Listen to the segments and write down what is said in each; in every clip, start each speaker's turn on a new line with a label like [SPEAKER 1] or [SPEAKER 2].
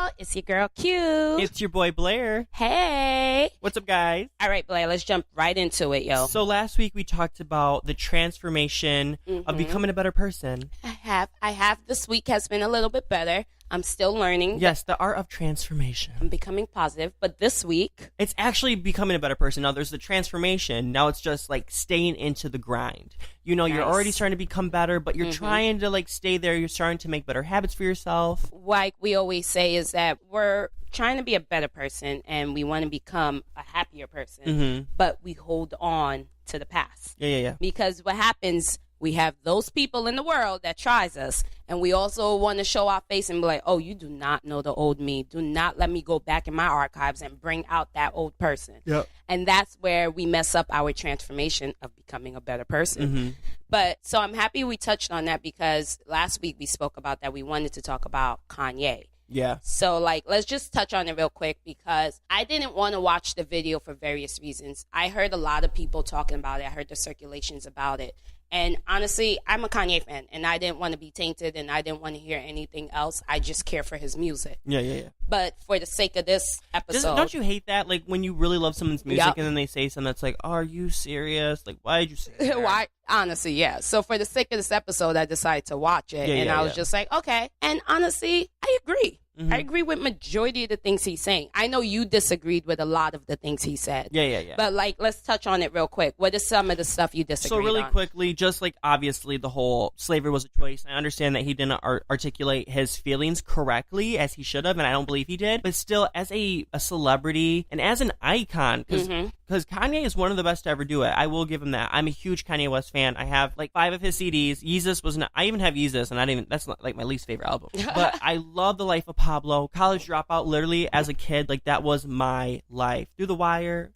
[SPEAKER 1] y'all. It's your girl Q.
[SPEAKER 2] It's your boy Blair.
[SPEAKER 1] Hey.
[SPEAKER 2] What's up, guys?
[SPEAKER 1] All right, Blair, let's jump right into it, yo.
[SPEAKER 2] So last week we talked about the transformation of becoming a better person.
[SPEAKER 1] I have. This week has been a little bit better. I'm still learning.
[SPEAKER 2] Yes, the art of transformation.
[SPEAKER 1] I'm becoming positive, but this week...
[SPEAKER 2] It's actually becoming a better person. Now, there's the transformation. Now it's just, like, staying into the grind. You know, You're already starting to become better, but you're trying to, like, stay there. You're starting to make better habits for yourself.
[SPEAKER 1] Like we always say is that we're trying to be a better person, and we want to become a happier person, but we hold on to the past.
[SPEAKER 2] Yeah.
[SPEAKER 1] Because what happens... We have those people in the world that tries us, and we also want to show our face and be like, oh, you do not know the old me. Do not let me go back in my archives and bring out that old person.
[SPEAKER 2] Yep.
[SPEAKER 1] And that's where we mess up our transformation of becoming a better person. But so I'm happy we touched on that because last week we spoke about that. We wanted to talk about Kanye.
[SPEAKER 2] Yeah.
[SPEAKER 1] So, like, let's just touch on it real quick because I didn't want to watch the video for various reasons. I heard a lot of people talking about it. I heard the circulations about it. And honestly, I'm a Kanye fan, and I didn't want to be tainted, and I didn't want to hear anything else. I just care for his music.
[SPEAKER 2] Yeah.
[SPEAKER 1] But for the sake of this episode...
[SPEAKER 2] Don't you hate that? Like, when you really love someone's music, and then they say something that's like, oh, are you serious? Like, why did you say that?
[SPEAKER 1] Why? Honestly, yeah. So for the sake of this episode, I decided to watch it, and I was just like, okay. And honestly, I agree. I agree with majority of the things he's saying. I know you disagreed with a lot of the things he said.
[SPEAKER 2] Yeah.
[SPEAKER 1] But, like, let's touch on it real quick. What is some of the stuff you disagreed on?
[SPEAKER 2] So really quickly, just like obviously the whole slavery was a choice. I understand that he didn't articulate his feelings correctly as he should have, and I don't believe he did. But still, as a celebrity and as an icon, because Kanye is one of the best to ever do it. I will give him that. I'm a huge Kanye West fan. I have like 5 of his CDs. Yeezus was not. I even have Yeezus, and that's not like my least favorite album. But I love The Life of Pablo. College Dropout, literally as a kid, like that was my life. Through the Wire.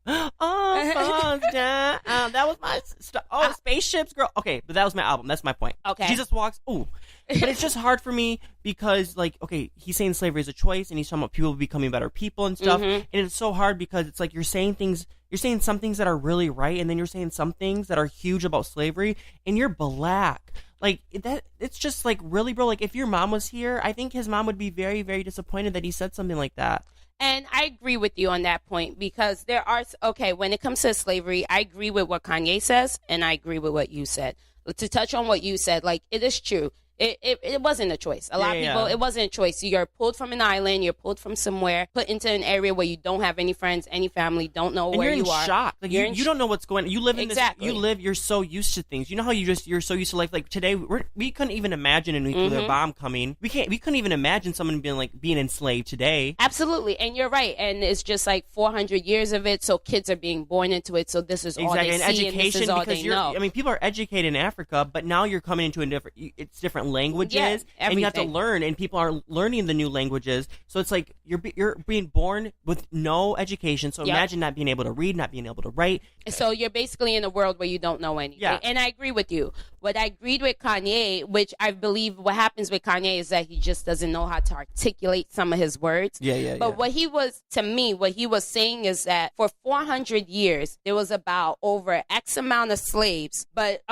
[SPEAKER 2] Oh, down. That was my Spaceships, girl. Okay, but that was my album. That's my point.
[SPEAKER 1] Okay.
[SPEAKER 2] Jesus Walks. Ooh. But it's just hard for me because, like, okay, he's saying slavery is a choice, and he's talking about people becoming better people and stuff. And it's so hard because it's like you're saying some things that are really right, and then you're saying some things that are huge about slavery, and you're black. Like, it's just, like, really, bro, like, if your mom was here, I think his mom would be very, very disappointed that he said something like that.
[SPEAKER 1] And I agree with you on that point because when it comes to slavery, I agree with what Kanye says, and I agree with what you said. To touch on what you said, like, it is true. It wasn't a choice. A lot of people, it wasn't a choice. You're pulled from an island, you're pulled from somewhere, put into an area where you don't have any friends, any family, don't know where you are.
[SPEAKER 2] You're in shock. Like, you don't know what's going on. You live in
[SPEAKER 1] exactly.
[SPEAKER 2] You're so used to things. You know how you're so used to life. Like today, we couldn't even imagine a nuclear bomb coming. We couldn't even imagine someone being enslaved today.
[SPEAKER 1] Absolutely. And you're right. And it's just like 400 years of it. So kids are being born into it. So this is all they see, and this is all they know.
[SPEAKER 2] I mean, people are educated in Africa, but now you're coming into different languages, and you have to learn, and people are learning the new languages. So it's like you're being born with no education. So imagine not being able to read, not being able to write.
[SPEAKER 1] So you're basically in a world where you don't know anything. Yeah. And I agree with you. What I agreed with Kanye, which I believe what happens with Kanye is that he just doesn't know how to articulate some of his words. But what he was saying is that for 400 years, there was about over X amount of slaves. But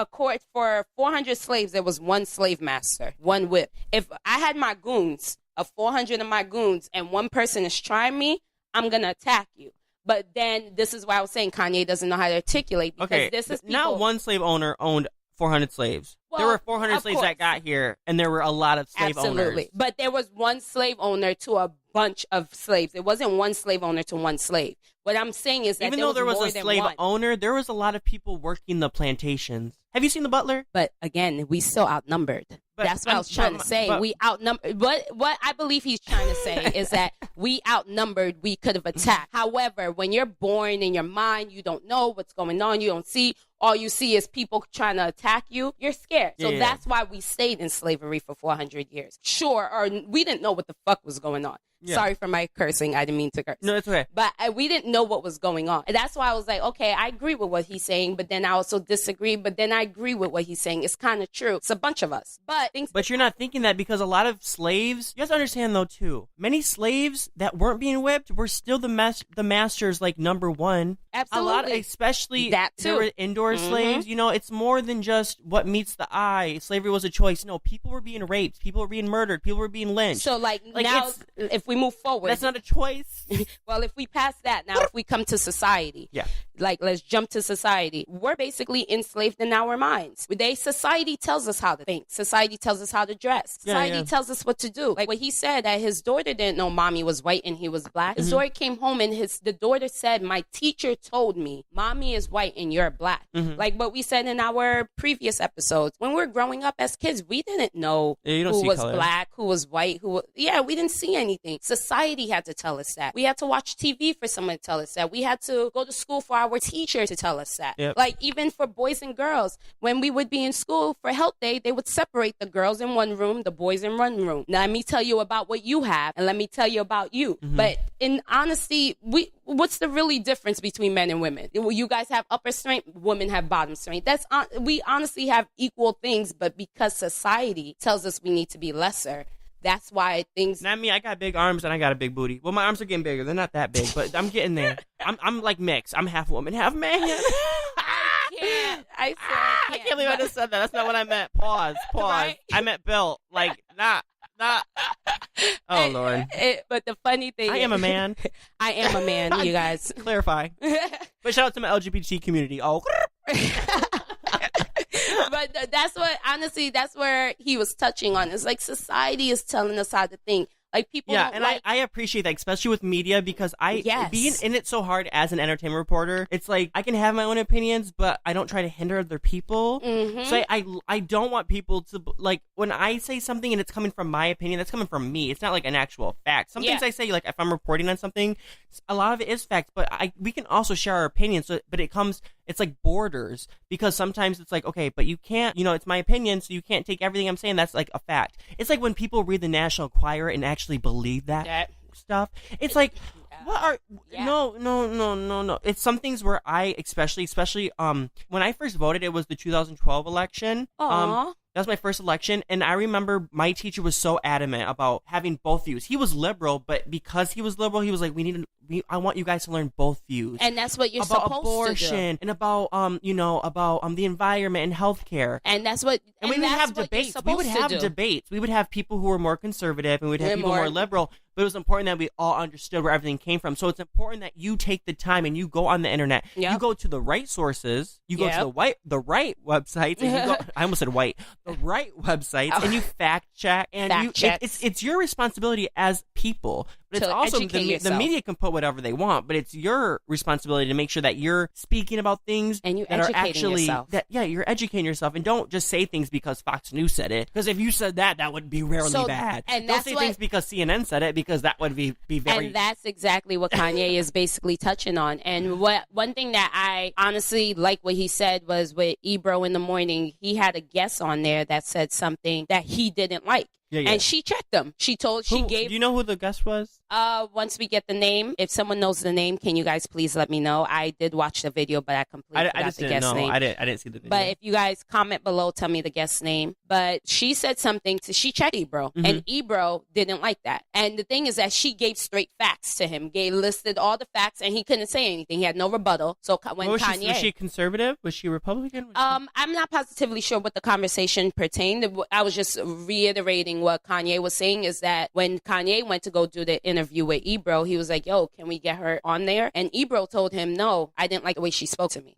[SPEAKER 1] for 400 slaves, there was one slave master, one whip. If I had my goons, of 400 of my goons, and one person is trying me, I'm going to attack you. But then this is why I was saying Kanye doesn't know how to articulate. Because this is people...
[SPEAKER 2] Not one slave owner owned 400 slaves. Well, there were 400 slaves that got here, and there were a lot of slave owners.
[SPEAKER 1] But there was one slave owner to a bunch of slaves. It wasn't one slave owner to one slave. What I'm saying is that
[SPEAKER 2] even though there was a slave owner, there was a lot of people working the plantations. Have you seen The Butler?
[SPEAKER 1] But again, we still outnumbered. That's what I was trying to say. We outnumbered. What I believe he's trying to say is that we outnumbered. We could have attacked. However, when you're born in your mind, you don't know what's going on. You don't see. All you see is people trying to attack you. You're scared. So that's why we stayed in slavery for 400 years. Sure, or we didn't know what the fuck was going on. Yeah. Sorry for my cursing. I didn't mean to curse.
[SPEAKER 2] No, it's okay.
[SPEAKER 1] But we didn't know what was going on. And that's why I was like, okay, I agree with what he's saying, but then I also disagree. But then I agree with what he's saying. It's kind of true. It's a bunch of us. But
[SPEAKER 2] you're not thinking that because a lot of slaves, you have to understand though too, many slaves slaves that weren't being whipped were still the master's like number one.
[SPEAKER 1] Absolutely.
[SPEAKER 2] A lot, especially
[SPEAKER 1] that too.
[SPEAKER 2] There were indoor slaves. You know, it's more than just what meets the eye. Slavery was a choice. No, people were being raped. People were being murdered. People were being lynched.
[SPEAKER 1] So like now, if we move forward,
[SPEAKER 2] that's not a choice.
[SPEAKER 1] Well, if we pass that, now if we come to society, like let's jump to society. We're basically enslaved in our minds. Society tells us how to think. Society tells us how to dress. Society tells us what to do. Like what he said, that his daughter didn't know mommy was white and he was black. His daughter came home and the daughter said, my teacher told me mommy is white and you're black. Like what we said in our previous episodes. When we're growing up as kids, we didn't know who was black, who was white, we didn't see anything. Society had to tell us that. We had to watch TV for someone to tell us that. We had to go to school for our teacher to tell us that. Like even for boys and girls, when we would be in school for health day, they would separate the girls in one room, the boys in one room. Now let me tell you about what you have and let me tell you about you. But in honesty, what's the really difference between men and women? You guys have upper strength, women have bottom strength. We honestly have equal things, but because society tells us we need to be lesser, that's why things.
[SPEAKER 2] Not me. I got big arms and I got a big booty. Well, my arms are getting bigger. They're not that big, but I'm getting there. I'm like mixed. I'm half woman, half man.
[SPEAKER 1] I
[SPEAKER 2] can't believe I just said that. That's not what I meant. Pause. Right? I meant built. Like not. Oh Lord.
[SPEAKER 1] But the funny thing,
[SPEAKER 2] I am a man.
[SPEAKER 1] I am a man. You guys
[SPEAKER 2] clarify. But shout out to my LGBT community. Oh.
[SPEAKER 1] But that's where he was touching on. It's like society is telling us how to think. Like people,
[SPEAKER 2] I appreciate that, especially with media, because being in it so hard as an entertainment reporter, it's like I can have my own opinions, but I don't try to hinder other people. So I don't want people to like when I say something and it's coming from my opinion, that's coming from me. It's not like an actual fact. Some things I say, like if I'm reporting on something, a lot of it is fact, but we can also share our opinions. So, but it's like borders, because sometimes it's like, okay, but you can't, it's my opinion, so you can't take everything I'm saying. That's like a fact. It's like when people read the National Enquirer and actually believe that stuff. It's like, no. It's some things where I, especially when I first voted, it was the 2012 election. That was my first election, and I remember my teacher was so adamant about having both views. He was liberal, but because he was liberal, he was like, I want you guys to learn both views.
[SPEAKER 1] And that's what you're
[SPEAKER 2] about
[SPEAKER 1] supposed
[SPEAKER 2] abortion,
[SPEAKER 1] to do.
[SPEAKER 2] And about the environment and healthcare.
[SPEAKER 1] And that's what
[SPEAKER 2] we would have debates. We would have people who were more conservative and we'd have people more liberal. But it was important that we all understood where everything came from. So it's important that you take the time and you go on the internet. You go to the right sources. You go to the right websites. And you go, I almost said white. The right websites. And you fact check. And it's your responsibility as people. But it's also the media can put whatever they want. But it's your responsibility to make sure that you're speaking about things
[SPEAKER 1] and you
[SPEAKER 2] that are actually
[SPEAKER 1] yourself.
[SPEAKER 2] You're educating yourself, and don't just say things because Fox News said it. Because if you said that would be rarely bad. And don't say things because CNN said it, because that would be very.
[SPEAKER 1] And that's exactly what Kanye is basically touching on. And one thing that I honestly like what he said was with Ebro in the morning, he had a guest on there that said something that he didn't like. And she checked him. Do you
[SPEAKER 2] know who the guest was?
[SPEAKER 1] Once we get the name, if someone knows the name, can you guys please let me know? I did watch the video, but I completely forgot the guest's name.
[SPEAKER 2] I didn't see the video.
[SPEAKER 1] But if you guys comment below, tell me the guest's name. But she said something she checked Ebro, and Ebro didn't like that. And the thing is that she gave straight facts to him, listed all the facts, and he couldn't say anything. He had no rebuttal. So when
[SPEAKER 2] was she conservative? Was she Republican?
[SPEAKER 1] I'm not positively sure what the conversation pertained. I was just reiterating what Kanye was saying, is that when Kanye went to go do the interview with Ebro, he was like, yo, can we get her on there? And Ebro told him, no, I didn't like the way she spoke to me.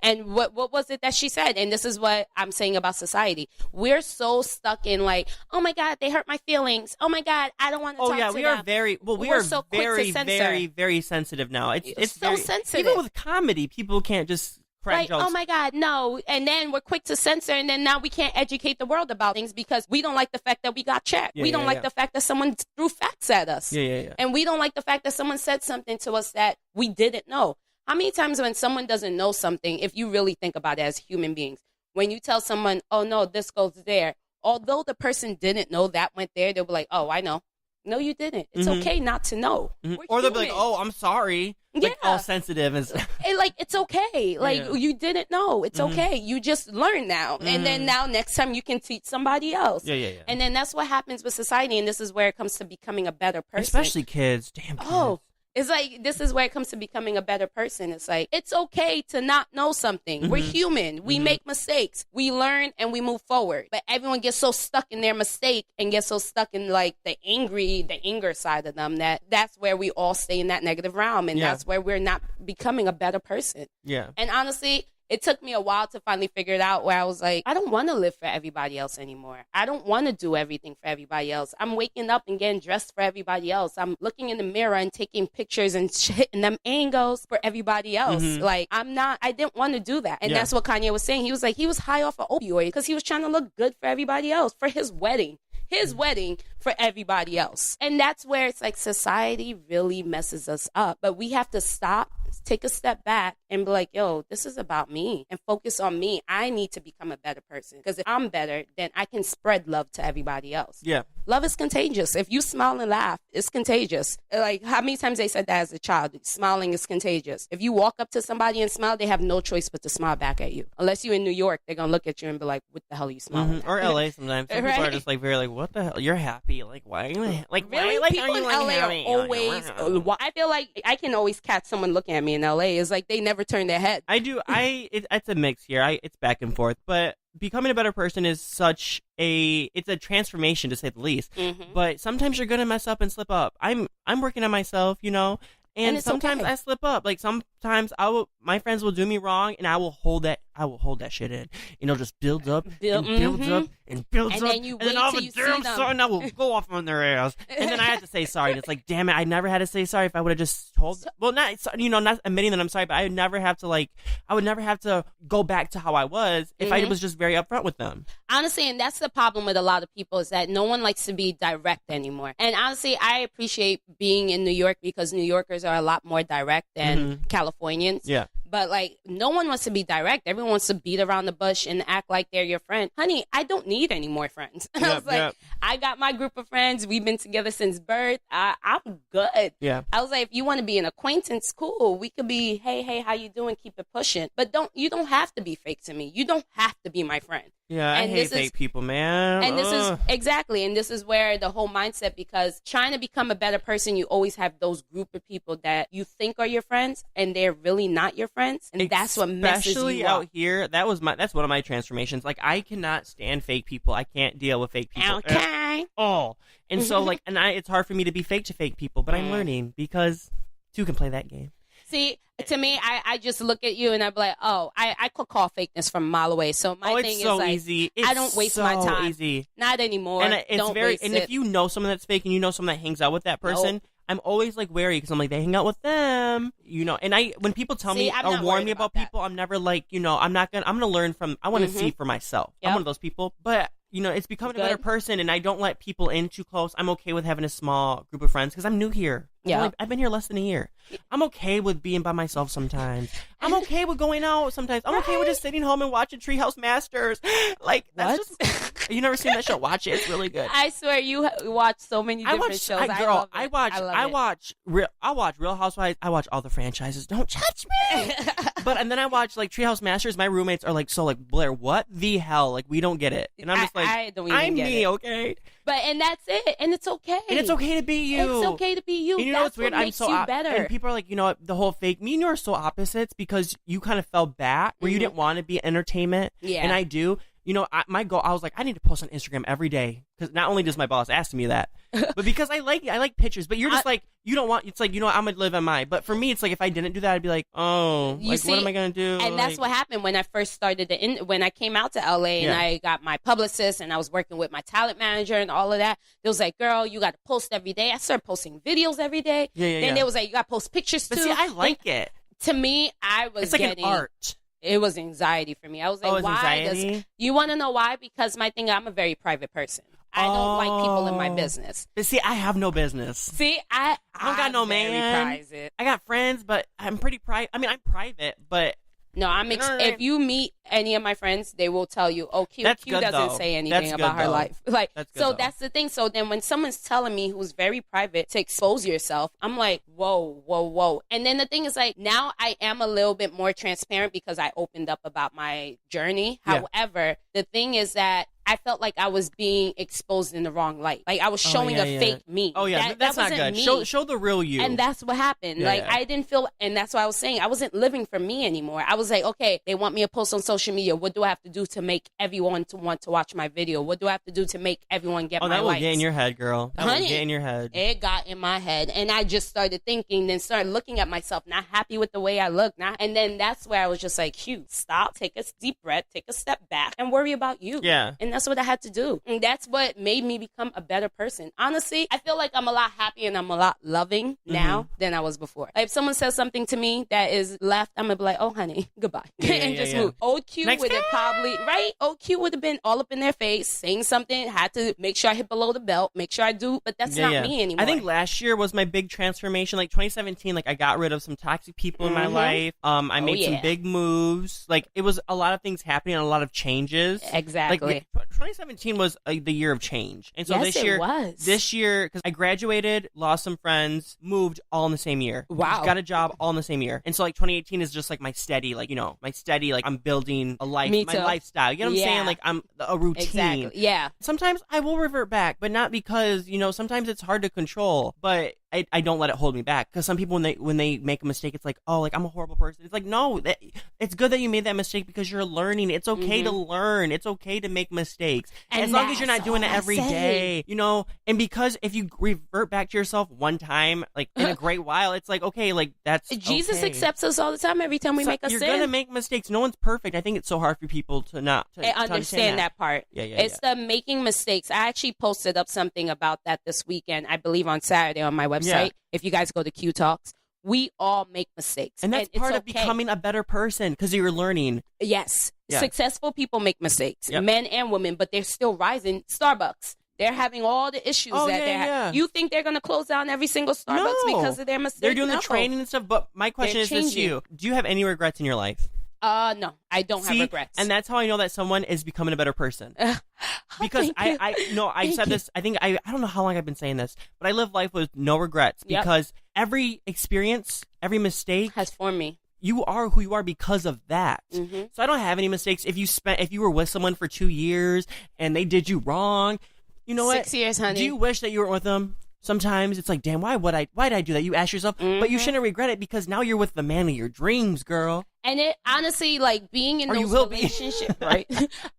[SPEAKER 1] And what was it that she said? And this is what I'm saying about society. We're so stuck in like, oh my God, they hurt my feelings. Oh my God, I don't want to talk to them.
[SPEAKER 2] Oh yeah, we are so very, very, very sensitive now. It's so sensitive. Even with comedy, people can't just
[SPEAKER 1] like, oh my God, no. And then we're quick to censor, and then now we can't educate the world about things because we don't like the fact that we got checked. We don't like the fact that someone threw facts at us. And we don't like the fact that someone said something to us that we didn't know. How many times when someone doesn't know something, if you really think about it as human beings, when you tell someone, oh no, this goes there, although the person didn't know that went there, they'll be like, oh, I know. No, you didn't. It's okay not to know.
[SPEAKER 2] Or they'll be like, oh, I'm sorry. like all sensitive and stuff.
[SPEAKER 1] Like, it's okay. Like, you didn't know. It's okay. You just learn now. And then now next time you can teach somebody else. Yeah. And then that's what happens with society. And this is where it comes to becoming a better person.
[SPEAKER 2] Especially kids. Damn kids.
[SPEAKER 1] Oh. It's like, this is where it comes to becoming a better person. It's like, it's okay to not know something. We're human. We make mistakes. We learn and we move forward. But everyone gets so stuck in their mistake and gets so stuck in like the anger side of them that's where we all stay in that negative realm. And that's where we're not becoming a better person. Yeah. And honestly, it took me a while to finally figure it out, where I was like, I don't want to live for everybody else anymore. I don't want to do everything for everybody else. I'm waking up and getting dressed for everybody else. I'm looking in the mirror and taking pictures and hitting them angles for everybody else. Like, I didn't want to do that. And that's what Kanye was saying. He was like, he was high off of opioids because he was trying to look good for everybody else for his wedding. His wedding for everybody else. And that's where it's like society really messes us up. But we have to stop, take a step back and be like, yo, this is about me, and focus on me. I need to become a better person, because if I'm better, then I can spread love to everybody else. Yeah. Love is contagious. If you smile and laugh, it's contagious. Like, how many times they said that as a child? Smiling is contagious. If you walk up to somebody and smile, they have no choice but to smile back at you. Unless you're in New York, they're going to look at you and be like, what the hell are you smiling at?
[SPEAKER 2] Or LA sometimes. Some people are just like very like, what the hell? You're happy. Like, why are you like,
[SPEAKER 1] really?
[SPEAKER 2] Why,
[SPEAKER 1] people in LA are always, I feel like I can always catch someone looking at me in LA. It's like they never turn their head.
[SPEAKER 2] I do. It's a mix here. It's back and forth. But becoming a better person is it's a transformation, to say the least. But sometimes you're gonna mess up and slip up. I'm working on myself, and sometimes I slip up. Like, sometimes my friends will do me wrong, and I will hold that shit in. Just builds up and builds up and builds up.
[SPEAKER 1] Then you wait till you see them.
[SPEAKER 2] Sudden, I will go off on their ass, and then I have to say sorry. And it's like, damn it, I never had to say sorry. If I would have just told, not admitting that I'm sorry, but I would never have to go back to how I was if I was just very upfront with them.
[SPEAKER 1] Honestly, and that's the problem with a lot of people, is that no one likes to be direct anymore. And honestly, I appreciate being in New York, because New Yorkers are a lot more direct than Californians. Yeah. But, like, no one wants to be direct. Everyone wants to beat around the bush and act like they're your friend. Honey, I don't need any more friends. I was like, I got my group of friends. We've been together since birth. I'm good. Yeah. I was like, if you want to be an acquaintance, cool. We could be, hey, how you doing? Keep it pushing. But you don't have to be fake to me. You don't have to be my friend.
[SPEAKER 2] Yeah, I hate fake people, man.
[SPEAKER 1] And this is, exactly, and this is where the whole mindset, because trying to become a better person, you always have those group of people that you think are your friends, and they're really not your friends, and that's what messes you up.
[SPEAKER 2] Especially out here, that's one of my transformations. Like, I cannot stand fake people. I can't deal with fake people.
[SPEAKER 1] Okay.
[SPEAKER 2] And so, like, it's hard for me to be fake to fake people, but I'm learning, because two can play that game.
[SPEAKER 1] See, to me, I just look at you and I'm like, I could call fakeness from a mile away. So my thing is like,
[SPEAKER 2] easy.
[SPEAKER 1] I don't waste my time. Easy. Not anymore.
[SPEAKER 2] And if you know someone that's fake and you know someone that hangs out with that person, I'm always like wary, because I'm like, they hang out with them, and when people tell me or warn me about people, I'm never like, I'm gonna learn from, I want to see for myself. Yep. I'm one of those people, but it's becoming a better person, and I don't let people in too close. I'm okay with having a small group of friends, because I'm new here. Yeah. I've been here less than a year. I'm okay with being by myself sometimes. I'm okay with going out sometimes. I'm okay with just sitting home and watching Treehouse Masters. Like, that's just... You never seen that show? Watch it. It's really good.
[SPEAKER 1] I swear, you watch so many different shows.
[SPEAKER 2] I watch Real Housewives. I watch all the franchises. Don't judge me. And then I watch, like, Treehouse Masters. My roommates are like, so, like, Blair, what the hell? Like, we don't get it. And I'm just like, I don't even get it. Okay?
[SPEAKER 1] And that's it. And it's okay.
[SPEAKER 2] And it's okay to be you.
[SPEAKER 1] It's okay to be you.
[SPEAKER 2] And that's what's weird?
[SPEAKER 1] I'm so better.
[SPEAKER 2] And people are like, the whole fake. Me and you are so opposites, because you kind of fell back where you didn't want to be entertainment. Yeah. And I do. My goal, I was like, I need to post on Instagram every day, because not only does my boss ask me that, but because I like pictures. But you're just like, you don't want. It's like, I'm gonna live on mine. But for me, it's like, if I didn't do that, I'd be like, what am I gonna do?
[SPEAKER 1] And that's what happened when I first started when I came out to LA and I got my publicist and I was working with my talent manager and all of that. It was like, girl, you got to post every day. I started posting videos every day. Then it was like, you got to post pictures too.
[SPEAKER 2] But see, I like it.
[SPEAKER 1] To me, it's like
[SPEAKER 2] an art.
[SPEAKER 1] It was anxiety for me. I was like, why? You want to know why? Because I'm a very private person. I don't like people in my business.
[SPEAKER 2] But see, I have no business.
[SPEAKER 1] See, I
[SPEAKER 2] don't got no man.
[SPEAKER 1] Private.
[SPEAKER 2] I got friends, but I'm pretty private. I mean, I'm private, but
[SPEAKER 1] No, if you meet any of my friends, they will tell you, oh, Q doesn't say anything about her life. Like, that's the thing. So then when someone's telling me who's very private to expose yourself, I'm like, whoa. And then the thing is, like, now I am a little bit more transparent because I opened up about my journey. Yeah. However, the thing is that I felt like I was being exposed in the wrong light. Like I was showing a fake me.
[SPEAKER 2] Oh yeah, that's not good. Show the real you.
[SPEAKER 1] And that's what happened. I didn't feel, and that's what I was saying. I wasn't living for me anymore. I was like, okay, they want me to post on social media. What do I have to do to make everyone to want to watch my video? What do I have to do to make everyone get my likes?
[SPEAKER 2] Oh, that will get in your head, girl. That will get in your head.
[SPEAKER 1] It got in my head, and I just started thinking, then started looking at myself, not happy with the way I look, and then that's where I was just like, Hugh, stop, take a deep breath, take a step back, and worry about you.
[SPEAKER 2] Yeah.
[SPEAKER 1] And that's what I had to do. And that's what made me become a better person. Honestly, I feel like I'm a lot happier and I'm a lot loving now than I was before. Like if someone says something to me that is left, I'm gonna be like, oh honey, goodbye. And just move. Old Q would have probably, right? Old Q would have been all up in their face, saying something, had to make sure I hit below the belt, make sure I do, but that's not me anymore.
[SPEAKER 2] I think last year was my big transformation. Like 2017, like I got rid of some toxic people in my life. I made some big moves. Like it was a lot of things happening and a lot of changes.
[SPEAKER 1] Exactly.
[SPEAKER 2] Like 2017 was the year of change. And so this year, because I graduated, lost some friends, moved all in the same year.
[SPEAKER 1] Wow.
[SPEAKER 2] Got a job all in the same year. And so like 2018 is just like my steady, like I'm building a life, my lifestyle. You know what I'm saying? Like I'm a routine.
[SPEAKER 1] Exactly. Yeah.
[SPEAKER 2] Sometimes I will revert back, but not because, sometimes it's hard to control, but I don't let it hold me back. Because some people, when they make a mistake, it's like, oh, like I'm a horrible person. It's like, no, it's good that you made that mistake because you're learning. It's okay to learn. It's okay to make mistakes. And as long as you're not doing it every day, and because if you revert back to yourself one time, like in a great while, it's like, okay, like that's
[SPEAKER 1] Jesus accepts us all the time every time we make a sin.
[SPEAKER 2] You're going to make mistakes. No one's perfect. I think it's so hard for people to understand
[SPEAKER 1] that part. It's the making mistakes. I actually posted up something about that this weekend, I believe on Saturday on my website. Yeah. If you guys go to Q Talks, we all make mistakes.
[SPEAKER 2] And that's part of becoming a better person because you're learning.
[SPEAKER 1] Yes. Yeah. Successful people make mistakes, men and women, but they're still rising. Starbucks, they're having all the issues that they're having. You think they're going to close down every single Starbucks because of their mistakes?
[SPEAKER 2] They're doing the training and stuff, but my question is this to you. Do you have any regrets in your life?
[SPEAKER 1] No, I don't have regrets.
[SPEAKER 2] And that's how I know that someone is becoming a better person. Because I said this, I think, I don't know how long I've been saying this, but I live life with no regrets because every experience, every mistake
[SPEAKER 1] has formed me.
[SPEAKER 2] You are who you are because of that. So I don't have any mistakes. If you were with someone for 2 years and they did you wrong, you know
[SPEAKER 1] 6 years, honey.
[SPEAKER 2] Do you wish that you weren't with them? Sometimes it's like, damn, why did I do that? You ask yourself, but you shouldn't regret it because now you're with the man of your dreams, girl.
[SPEAKER 1] And it honestly, like being in those relationships, right?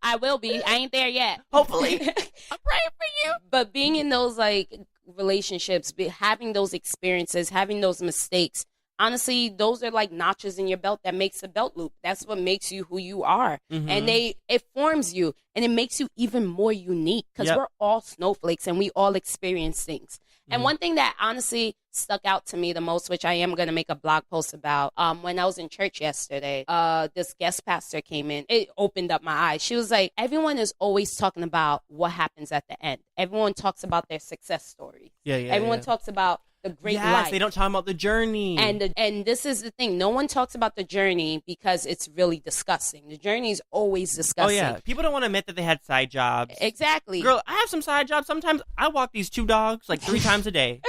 [SPEAKER 1] I will be. I ain't there yet.
[SPEAKER 2] Hopefully. I'm praying for you.
[SPEAKER 1] But being in those like relationships, having those experiences, having those mistakes, honestly, those are like notches in your belt that makes a belt loop. That's what makes you who you are. And it forms you and it makes you even more unique because we're all snowflakes and we all experience things. And one thing that honestly stuck out to me the most, which I am going to make a blog post about, when I was in church yesterday, this guest pastor came in. It opened up my eyes. She was like, everyone is always talking about what happens at the end. Everyone talks about their success story. Everyone talks about the great life.
[SPEAKER 2] They don't talk about the journey.
[SPEAKER 1] And this is the thing. No one talks about the journey because it's really disgusting. The journey is always disgusting.
[SPEAKER 2] Oh, yeah. People don't want to admit that they had side jobs.
[SPEAKER 1] Exactly.
[SPEAKER 2] Girl, I have some side jobs. Sometimes I walk these 2 dogs like 3 times a day.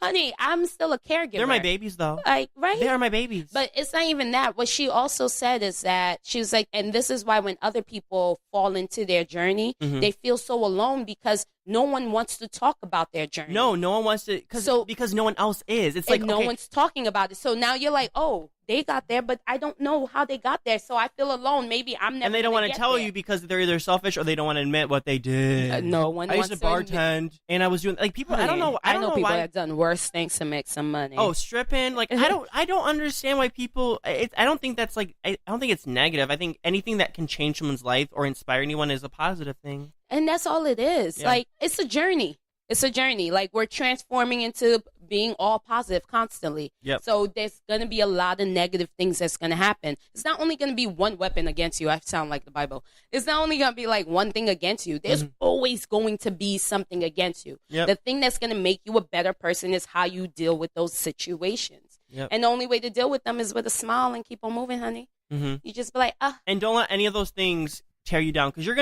[SPEAKER 1] Honey, I'm still a caregiver.
[SPEAKER 2] They're my babies, though.
[SPEAKER 1] Like, right?
[SPEAKER 2] They are my babies.
[SPEAKER 1] But it's not even that. What she also said is that she was like, and this is why when other people fall into their journey, they feel so alone because no one wants to talk about their journey.
[SPEAKER 2] No one wants to, because no one else is. It's like
[SPEAKER 1] no one's talking about it. So now you're like, oh, they got there, but I don't know how they got there. So I feel alone. Maybe I'm never.
[SPEAKER 2] And they don't want to tell you because they're either selfish or they don't want to admit what they did.
[SPEAKER 1] No one.
[SPEAKER 2] I used to bartend, and I was doing like people. Honey, I don't know
[SPEAKER 1] people
[SPEAKER 2] why.
[SPEAKER 1] that have done worse things to make some money.
[SPEAKER 2] Oh, stripping. Like I don't understand why people. I don't think that's like. I don't think it's negative. I think anything that can change someone's life or inspire anyone is a positive thing.
[SPEAKER 1] And that's all it is. Yeah. Like, it's a journey. It's a journey. Like, we're transforming into being all positive constantly.
[SPEAKER 2] Yep.
[SPEAKER 1] So there's going to be a lot of negative things that's going to happen. It's not only going to be one weapon against you. I sound like the Bible. It's not only going to be like one thing against you. There's always going to be something against you.
[SPEAKER 2] Yep.
[SPEAKER 1] The thing that's going to make you a better person is how you deal with those situations.
[SPEAKER 2] Yep.
[SPEAKER 1] And the only way to deal with them is with a smile and keep on moving, honey.
[SPEAKER 2] Mm-hmm.
[SPEAKER 1] You just be like,
[SPEAKER 2] And don't let any of those things tear you down, because you're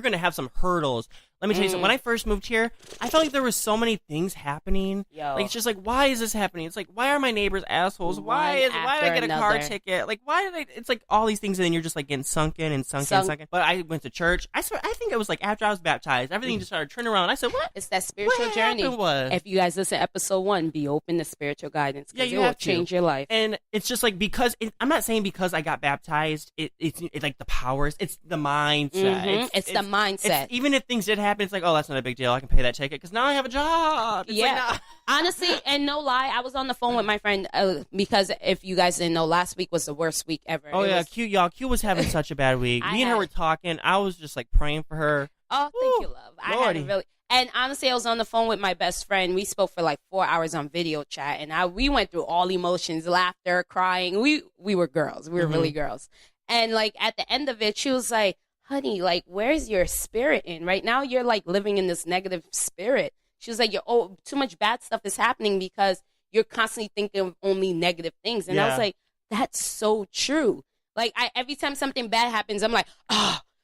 [SPEAKER 2] gonna have some hurdles. Let me tell you something. When I first moved here, I felt like there was so many things happening. Like, it's just like, why is this happening? It's like, why are my neighbors assholes? Why did I get a car ticket? Like, why did I? It's like all these things, and then you're just like getting sunken. But I went to church. I think it was like after I was baptized, everything just started turning around. I said, what?
[SPEAKER 1] It's that spiritual journey. If you guys listen to episode 1, be open to spiritual guidance, because it will change your life.
[SPEAKER 2] And it's just like, because I'm not saying because I got baptized, it's like the powers. It's the mindset.
[SPEAKER 1] It's the mindset.
[SPEAKER 2] Even if things did happen, it's like, oh, that's not a big deal. I can pay that ticket because now I have a job. It's like, nah.
[SPEAKER 1] Honestly, and no lie, I was on the phone with my friend because if you guys didn't know, last week was the worst week ever.
[SPEAKER 2] Q was having such a bad week. Me and her were talking. I was just like praying for her.
[SPEAKER 1] Oh, thank you, love. I had a really. And honestly, I was on the phone with my best friend. We spoke for like 4 hours on video chat, and we went through all emotions, laughter, crying. We were girls. We were really girls. And like at the end of it, she was like, honey, like, where's your spirit in? Right now, you're like living in this negative spirit. She was like, too much bad stuff is happening because you're constantly thinking of only negative things. And I was like, that's so true. Like, every time something bad happens, I'm like,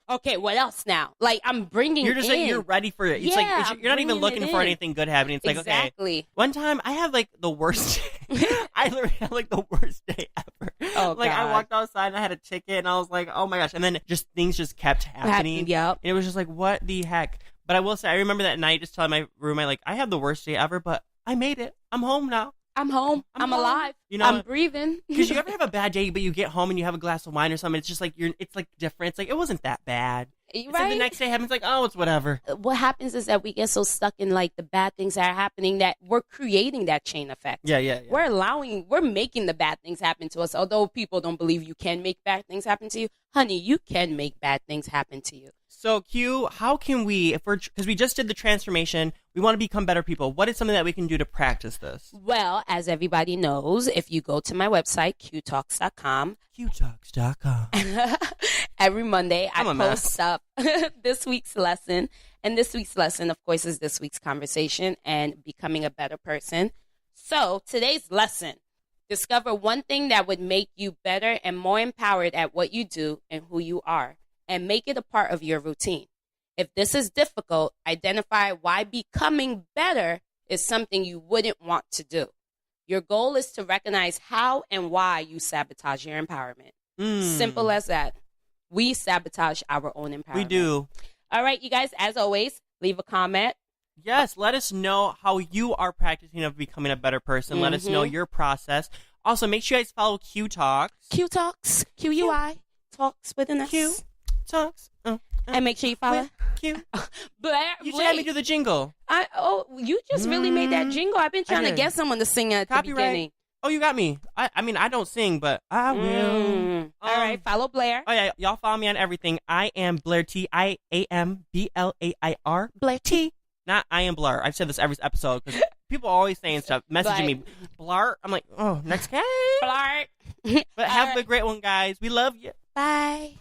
[SPEAKER 1] okay, what else now? Like, I'm bringing
[SPEAKER 2] You're just like, you're ready for it. It's like, you're not even looking for anything good happening. It's like, okay. One time, I had like the worst day. I literally had like the worst day ever.
[SPEAKER 1] Oh,
[SPEAKER 2] like,
[SPEAKER 1] God.
[SPEAKER 2] I walked outside and I had a ticket and I was like, oh my gosh. And then things just kept happening.
[SPEAKER 1] Yep.
[SPEAKER 2] And it was just like, what the heck? But I will say, I remember that night just telling my roommate, like, I had the worst day ever, but I made it. I'm home now.
[SPEAKER 1] I'm home. I'm alive. You know, I'm breathing.
[SPEAKER 2] Because you ever have a bad day, but you get home and you have a glass of wine or something. It's just like it's like different. It's like, it wasn't that bad.
[SPEAKER 1] Right?
[SPEAKER 2] Like the next day happens, like, oh, it's whatever.
[SPEAKER 1] What happens is that we get so stuck in like the bad things that are happening that we're creating that chain effect.
[SPEAKER 2] Yeah.
[SPEAKER 1] We're making the bad things happen to us. Although people don't believe you can make bad things happen to you, honey, you can make bad things happen to you.
[SPEAKER 2] So Q, how can we, because we just did the transformation, we want to become better people. What is something that we can do to practice this?
[SPEAKER 1] Well, as everybody knows, if you go to my website, qtalks.com.
[SPEAKER 2] qtalks.com.
[SPEAKER 1] Every Monday, I post up this week's lesson. And this week's lesson, of course, is this week's conversation and becoming a better person. So today's lesson, discover one thing that would make you better and more empowered at what you do and who you are, and make it a part of your routine. If this is difficult, identify why becoming better is something you wouldn't want to do. Your goal is to recognize how and why you sabotage your empowerment. Simple as that. We sabotage our own empowerment.
[SPEAKER 2] We do.
[SPEAKER 1] All right, you guys, as always, leave a comment.
[SPEAKER 2] Yes, let us know how you are practicing of becoming a better person. Let us know your process. Also, make sure you guys follow Q Talks.
[SPEAKER 1] Q Talks. QUI. Talks with an S.
[SPEAKER 2] Q Talks.
[SPEAKER 1] And make sure you follow
[SPEAKER 2] Q.
[SPEAKER 1] Blair,
[SPEAKER 2] you should have me do the jingle.
[SPEAKER 1] You just really made that jingle. I've been trying to get someone to sing at the beginning.
[SPEAKER 2] Oh, you got me. I mean, I don't sing, but I will.
[SPEAKER 1] All right, follow Blair.
[SPEAKER 2] Oh, yeah, y'all follow me on everything. I am Blair T. I-am B-L-A-I-R.
[SPEAKER 1] Blair T.
[SPEAKER 2] Not I am Blur. I've said this every episode because people are always saying stuff, messaging me. Blur. I'm like, oh, next guy.
[SPEAKER 1] Blur.
[SPEAKER 2] But have a great one, guys. We love you.
[SPEAKER 1] Bye.